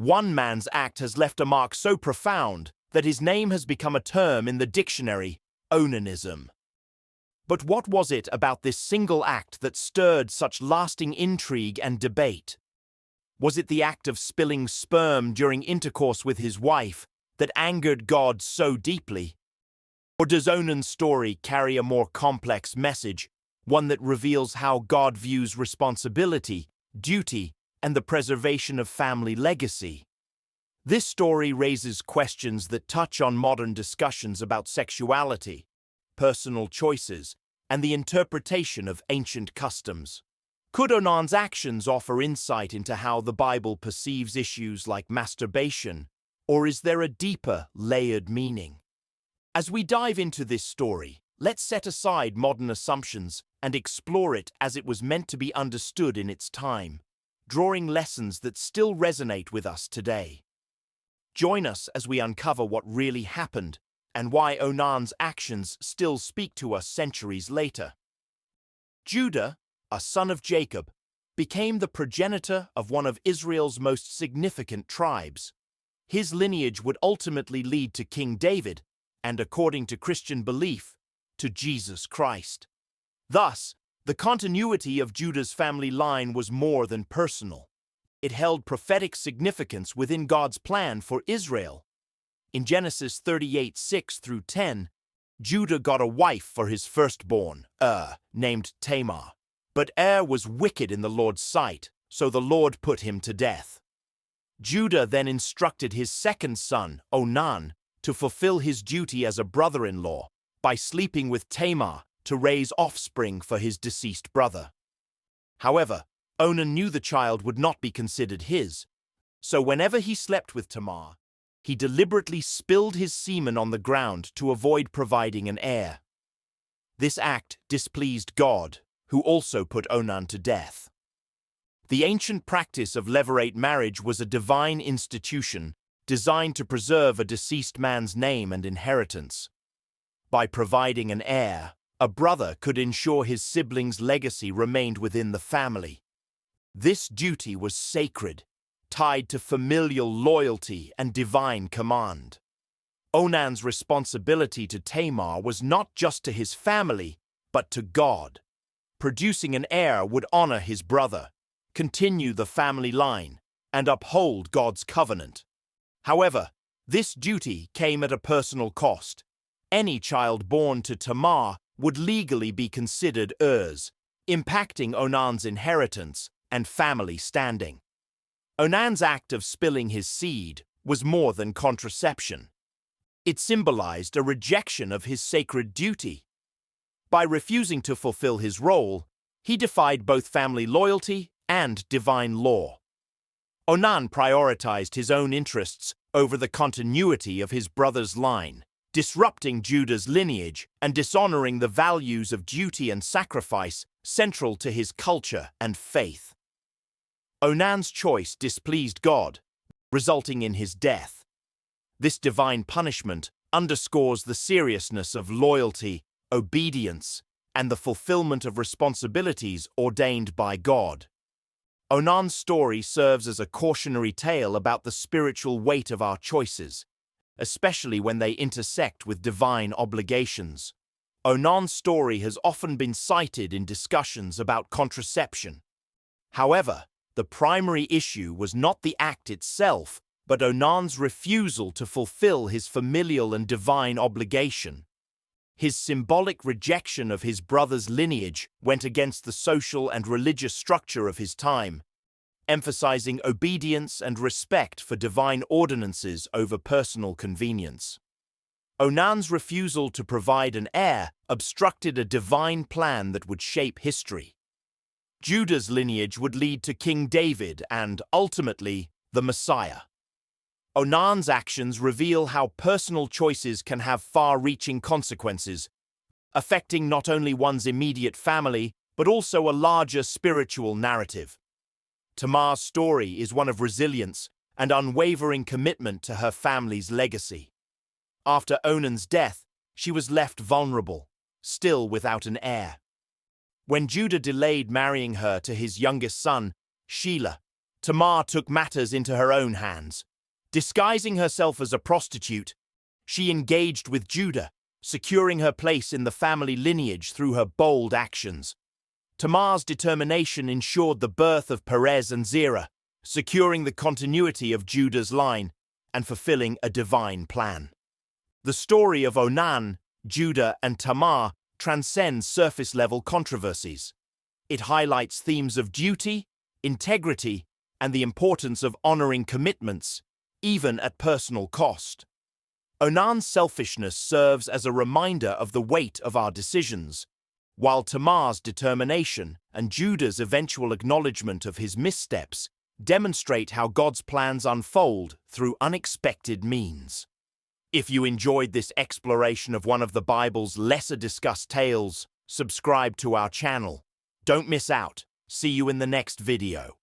One man's act has left a mark so profound that his name has become a term in the dictionary, onanism. But what was it about this single act that stirred such lasting intrigue and debate? Was it the act of spilling sperm during intercourse with his wife that angered God so deeply? Or does Onan's story carry a more complex message, one that reveals how God views responsibility, duty, and the preservation of family legacy? This story raises questions that touch on modern discussions about sexuality, personal choices, and the interpretation of ancient customs. Could Onan's actions offer insight into how the Bible perceives issues like masturbation, or is there a deeper, layered meaning? As we dive into this story, let's set aside modern assumptions and explore it as it was meant to be understood in its time, drawing lessons that still resonate with us today. Join us as we uncover what really happened and why Onan's actions still speak to us centuries later. Judah, a son of Jacob, became the progenitor of one of Israel's most significant tribes. His lineage would ultimately lead to King David, and according to Christian belief, to Jesus Christ. Thus, the continuity of Judah's family line was more than personal. It held prophetic significance within God's plan for Israel. In Genesis 38:6-10, Judah got a wife for his firstborn, named Tamar. But was wicked in the Lord's sight, so the Lord put him to death. Judah then instructed his second son, Onan, to fulfill his duty as a brother-in-law by sleeping with Tamar to raise offspring for his deceased brother. However, Onan knew the child would not be considered his, so whenever he slept with Tamar, he deliberately spilled his semen on the ground to avoid providing an heir. This act displeased God, who also put Onan to death. The ancient practice of levirate marriage was a divine institution designed to preserve a deceased man's name and inheritance. By providing an heir, a brother could ensure his sibling's legacy remained within the family. This duty was sacred, tied to familial loyalty and divine command. Onan's responsibility to Tamar was not just to his family, but to God. Producing an heir would honor his brother, continue the family line, and uphold God's covenant. However, this duty came at a personal cost. Any child born to Tamar would legally be considered heirs, impacting Onan's inheritance and family standing. Onan's act of spilling his seed was more than contraception. It symbolized a rejection of his sacred duty. By refusing to fulfill his role, he defied both family loyalty and divine law. Onan prioritized his own interests over the continuity of his brother's line, disrupting Judah's lineage and dishonoring the values of duty and sacrifice central to his culture and faith. Onan's choice displeased God, resulting in his death. This divine punishment underscores the seriousness of loyalty, obedience, and the fulfillment of responsibilities ordained by God. Onan's story serves as a cautionary tale about the spiritual weight of our choices, especially when they intersect with divine obligations. Onan's story has often been cited in discussions about contraception. However, the primary issue was not the act itself, but Onan's refusal to fulfill his familial and divine obligation. His symbolic rejection of his brother's lineage went against the social and religious structure of his time, emphasizing obedience and respect for divine ordinances over personal convenience. Onan's refusal to provide an heir obstructed a divine plan that would shape history. Judah's lineage would lead to King David and, ultimately, the Messiah. Onan's actions reveal how personal choices can have far-reaching consequences, affecting not only one's immediate family, but also a larger spiritual narrative. Tamar's story is one of resilience and unwavering commitment to her family's legacy. After Onan's death, she was left vulnerable, still without an heir. When Judah delayed marrying her to his youngest son, Shelah, Tamar took matters into her own hands. Disguising herself as a prostitute, she engaged with Judah, securing her place in the family lineage through her bold actions. Tamar's determination ensured the birth of Perez and Zerah, securing the continuity of Judah's line and fulfilling a divine plan. The story of Onan, Judah, and Tamar transcends surface-level controversies. It highlights themes of duty, integrity, and the importance of honoring commitments, even at personal cost. Onan's selfishness serves as a reminder of the weight of our decisions, while Tamar's determination and Judah's eventual acknowledgement of his missteps demonstrate how God's plans unfold through unexpected means. If you enjoyed this exploration of one of the Bible's lesser-discussed tales, subscribe to our channel. Don't miss out. See you in the next video.